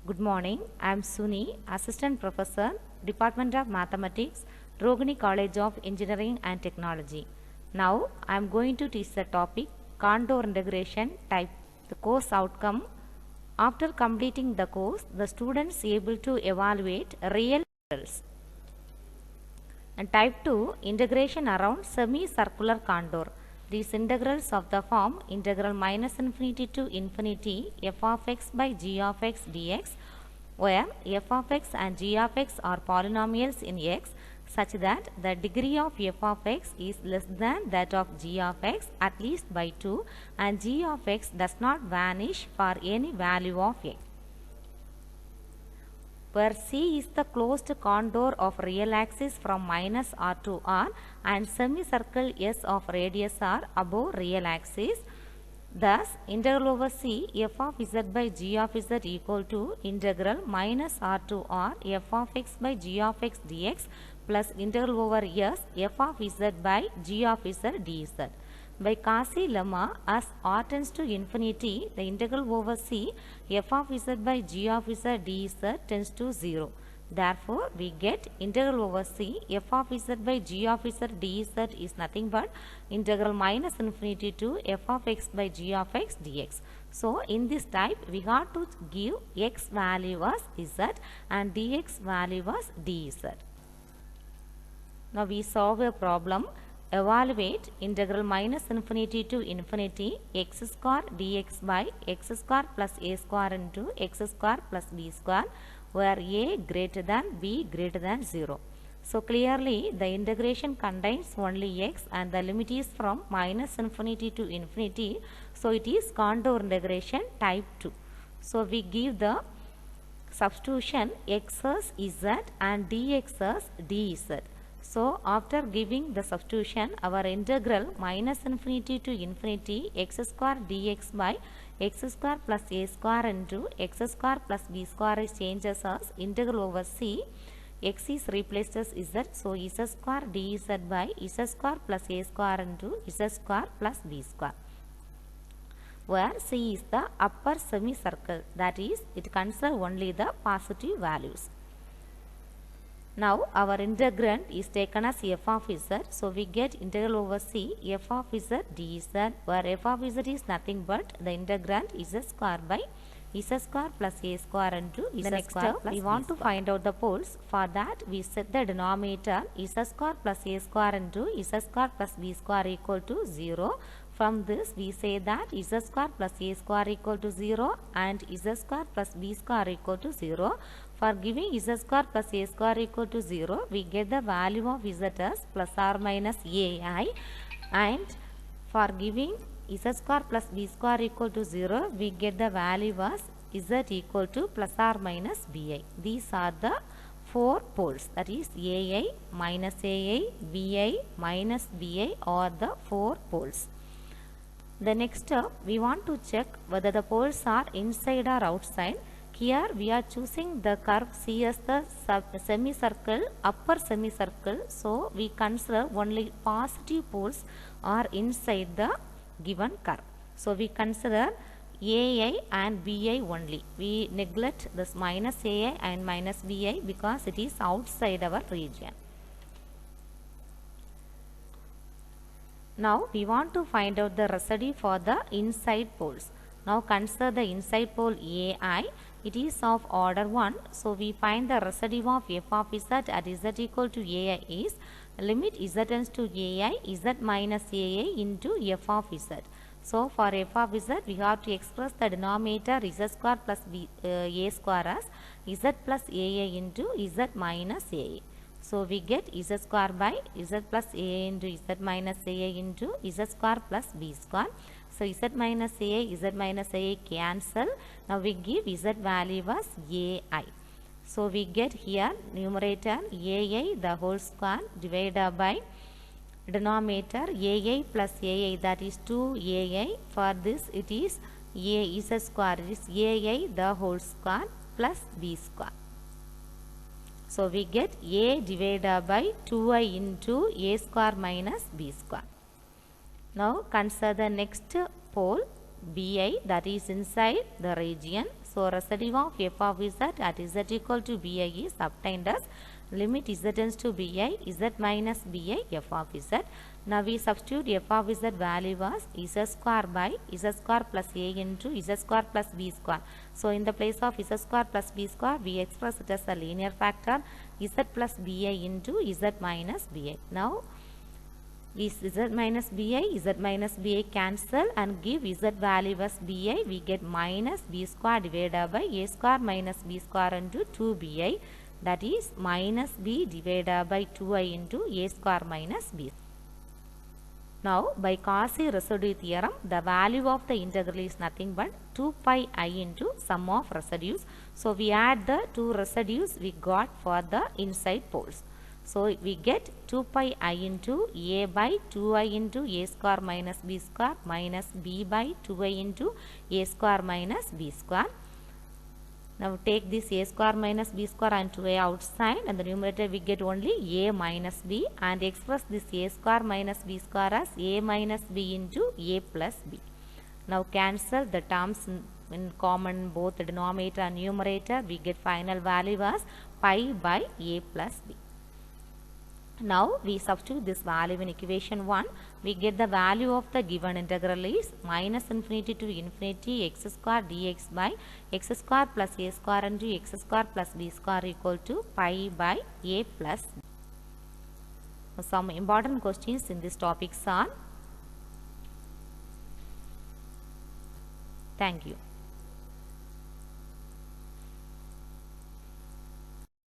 Good morning. I am Suni, Assistant Professor, Department of Mathematics, Rogini College of Engineering and Technology. Now I am going to teach the topic contour integration type. The course outcome. After completing the course, the students able to evaluate real results. And type 2 integration around semicircular contour. These integrals of the form integral minus infinity to infinity f of x by g of x dx, where f of x and g of x are polynomials in x such that the degree of f of x is less than that of g of x at least by 2 and g of x does not vanish for any value of x, where C is the closed contour of real axis from minus r to r and semicircle S of radius r above real axis. Thus, integral over C f of z by g of z equal to integral minus r to r f of x by g of x dx plus integral over S f of z by g of z dz. By Cauchy lemma, as r tends to infinity, the integral over C f of z by g of z dz tends to 0. Therefore, we get integral over C f of z by g of z dz is nothing but integral minus infinity to f of x by g of x dx. So, in this type, we have to give x value as z and dx value as dz. Now, we solve a problem. Evaluate integral minus infinity to infinity x square dx by x square plus a square into x square plus b square, where a greater than b greater than 0. So clearly the integration contains only x and the limit is from minus infinity to infinity. So it is contour integration type 2. So we give the substitution x as z and dx as dz. So, after giving the substitution, our integral minus infinity to infinity x square dx by x square plus a square into x square plus b square is changes as integral over c. X is replaced as z. So, z square dz by z square plus a square into z square plus b square, where c is the upper semicircle, that is, it considers only the positive values. Now our integrand is taken as f of z, so we get integral over c f of z dz, where f of z is nothing but the integrand z square by z square plus a square into z square. Next step, we want to find out the poles. For that, we set the denominator z square plus a square into z square plus b square equal to 0. From this, we say that z square plus a square equal to 0 and z square plus b square equal to 0. For giving z square plus a square equal to 0, we get the value of z as plus or minus ai, and for giving z square plus b square equal to 0, we get the value as z equal to plus or minus bi. These are the four poles, that is ai minus ai, bi minus bi are the four poles. The next step, we want to check whether the poles are inside or outside. Here we are choosing the curve C as the semicircle, upper semicircle. So we consider only positive poles are inside the given curve. So we consider ai and bi only. We neglect this minus ai and minus bi because it is outside our region. Now we want to find out the residue for the inside poles. Now consider the inside pole ai. It is of order 1. So we find the residue of f of z at z equal to ai is limit z tends to ai z minus ai into f of z. So for f of z, we have to express the denominator z square plus a square as z plus aa into z minus aa. So we get z square by z plus a into z minus a into z square plus b square. So z minus a cancel. Now we give z value as ai. So we get here numerator ai the whole square divided by denominator ai plus ai, that is 2ai. For this it is a z square, it is ai the whole square plus b square. So we get a divided by 2i into a square minus b square. Now consider the next pole bi, that is inside the region. So residue of f of z at z equal to bi is obtained as limit z tends to bi, z minus bi f of z. Now we substitute f of z value was z square by z square plus a into z square plus b square. So in the place of z square plus b square, we express it as a linear factor z plus bi into z minus bi. Now z minus bi cancel and give z value as bi. We get minus b square divided by a square minus b square into 2bi, that is minus b divided by 2i into a square minus b. Now by Cauchy residue theorem, the value of the integral is nothing but 2 pi I into sum of residues. So we add the two residues we got for the inside poles. So we get 2 pi I into a by 2i into a square minus b square minus b by 2i into a square minus b square. Now take this a square minus b square and 2a outside, and the numerator we get only a minus b, and express this a square minus b square as a minus b into a plus b. Now cancel the terms in common both the denominator and numerator. We get final value as pi by a plus b. Now we substitute this value in equation 1. We get the value of the given integral is minus infinity to infinity x square dx by x square plus a square into x square plus b square equal to pi by a plus b. Some important questions in this topic are. Thank you.